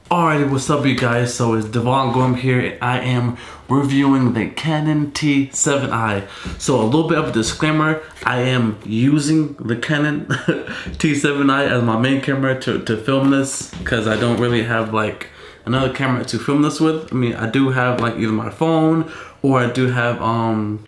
Alrighty, what's up you guys? So it's Devone Gorum here and I am reviewing the Canon T7i. So a little bit of a disclaimer, I am using the Canon T7i as my main camera to film this because I don't really have like another camera to film this with. I mean, I do have like either my phone or I do have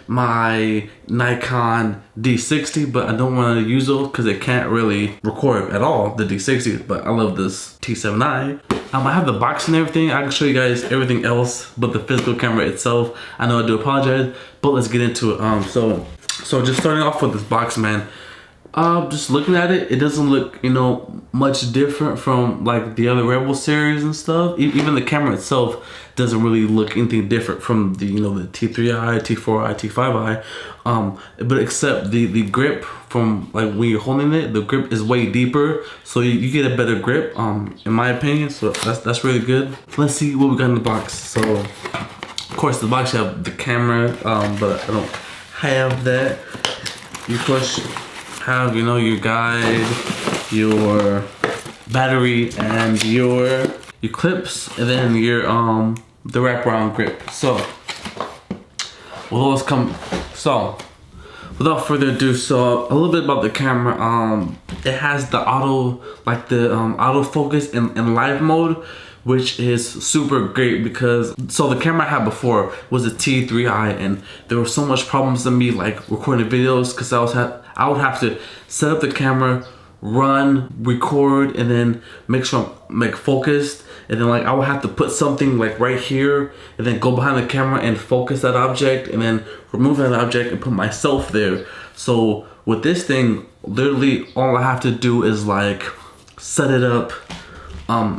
my Nikon D60, but I don't want to use those because it can't really record at all, the D60, but I love this T7i. I have the box and everything. I can show you guys everything else but the physical camera itself. I know I do apologize, but let's get into it. So just starting off with this box, man. Just looking at it, it doesn't look, you know, much different from like the other Rebel series and stuff. Even the camera itself doesn't really look anything different from the, you know, the T3i, T4i, T5i. But except the grip from like when you're holding it, the grip is way deeper, so you get a better grip, in my opinion. So that's really good. Let's see what we got in the box. So of course the box you have the camera, but I don't have that. You of course have, you know, your guide, your battery, and your clips, and then your the wraparound grip. So without further ado, so a little bit about the camera. It has the auto, like the autofocus in live mode, which is super great because so the camera I had before was a T3i, and there were so much problems to me like recording videos because I would have to set up the camera, run, record, and then make sure I'm focused, and then like I would have to put something like right here and then go behind the camera and focus that object and then remove that object and put myself there. So with this thing, literally all I have to do is like set it up,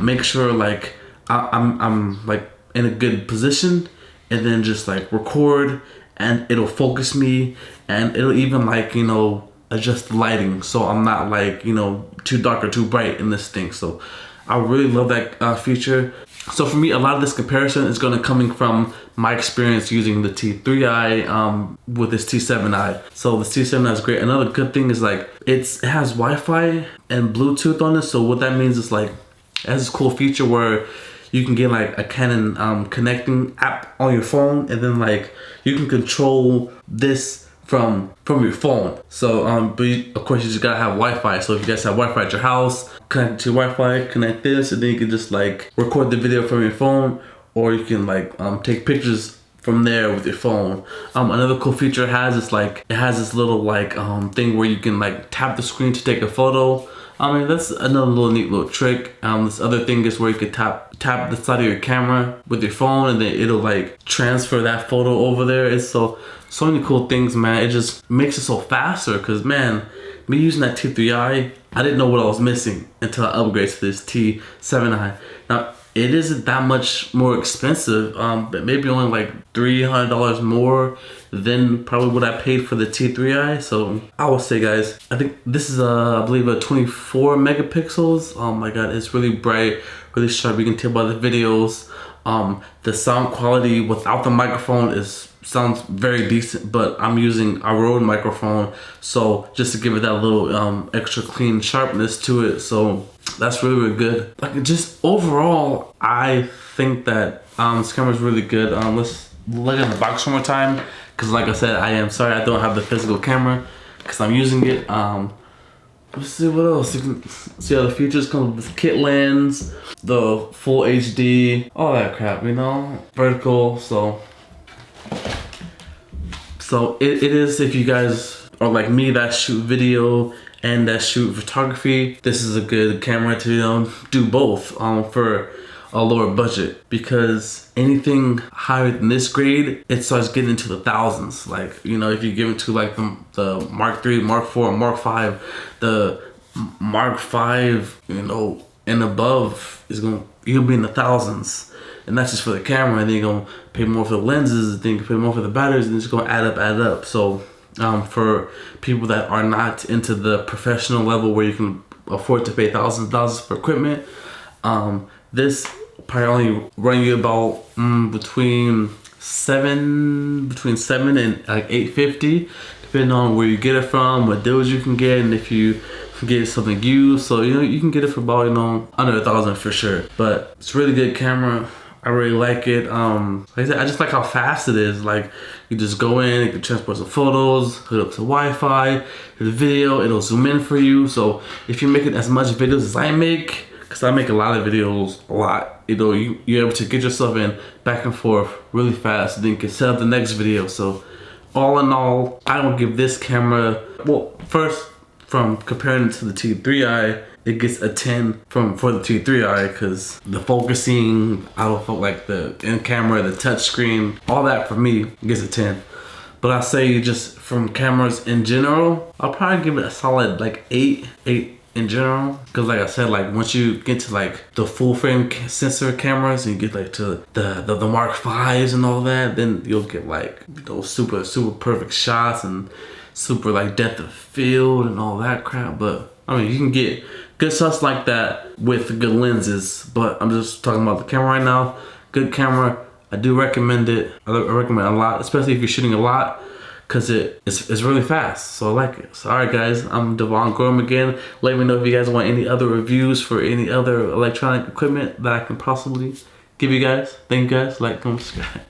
make sure like I'm like in a good position, and then just like record, and it'll focus me, and it'll even like, you know, adjust the lighting so I'm not like, you know, too dark or too bright in this thing. So I really love that feature. So for me, a lot of this comparison is going to coming from my experience using the T3i with this T7i. So the T7i is great. Another good thing is like it has Wi-Fi and Bluetooth on it. So what that means is like it has this cool feature where you can get like a Canon connecting app on your phone, and then like you can control this from your phone. So but of course you just gotta have Wi-Fi. So if you guys have Wi-Fi at your house, connect to Wi-Fi, connect this, and then you can just like record the video from your phone, or you can like take pictures from there with your phone. Another cool feature it has is like it has this little like thing where you can like tap the screen to take a photo. I mean, that's another little neat little trick. This other thing is where you could tap the side of your camera with your phone, and then it'll like transfer that photo over there. It's so many cool things, man. It just makes it so faster, because man, me using that T3i, I didn't know what I was missing until I upgraded to this T7i. Now, it isn't that much more expensive, but maybe only like $300 more than probably what I paid for the T3i. So I would say, guys, I think this is I believe a 24 megapixels. Oh my god, it's really bright, really sharp. You can tell by the videos. The sound quality without the microphone sounds very decent, but I'm using a Rode microphone, so just to give it that little extra clean sharpness to it. So that's really good. Like, just overall, I think that this camera is really good. Let's look at the box one more time, because like I said, I am sorry I don't have the physical camera because I'm using it. Let's see what else. You can see how the features come with kit lens, the full HD, all that crap, you know, vertical. So it is, if you guys are like me that shoot video and that shoot photography, this is a good camera to, you know, do both for a lower budget, because anything higher than this grade, it starts getting into the thousands. Like, you know, if you give it to like the Mark III, Mark IV, Mark V, the Mark V, you know, and above you'll be in the thousands. And that's just for the camera, and then you're gonna pay more for the lenses, and then you can pay more for the batteries, and it's gonna add up. So for people that are not into the professional level where you can afford to pay thousands of dollars for equipment, this probably only run you about between seven and like $850, depending on where you get it from, what deals you can get, and if you get something used. So you know, you can get it for about, you know, under $1,000 for sure. But it's a really good camera. I really like it. Like I said, I just like how fast it is. Like, you just go in, you can transport some photos, hook up to Wi-Fi, hit the video, it'll zoom in for you. So if you're making as much videos as I make, because I make a lot of videos, a lot, you know, you're able to get yourself in back and forth really fast, then you can set up the next video. So all in all, I will give this camera, well, first, from comparing it to the T3i, it gets a 10 for the T3i, because the focusing, autofocus, like the in camera, the touch screen, all that for me gets a 10. But I say just from cameras in general, I'll probably give it a solid like 8 in general. Because like I said, like once you get to like the full frame sensor cameras and you get like to the Mark 5s and all that, then you'll get like, you know, super perfect shots and super like depth of field and all that crap. But I mean, you can get good shots like that with good lenses. But I'm just talking about the camera right now. Good camera. I do recommend it. I recommend it a lot, especially if you're shooting a lot, because it's really fast. So I like it. So alright guys, I'm Devone Gorum again. Let me know if you guys want any other reviews for any other electronic equipment that I can possibly give you guys. Thank you guys. Like, comment, subscribe.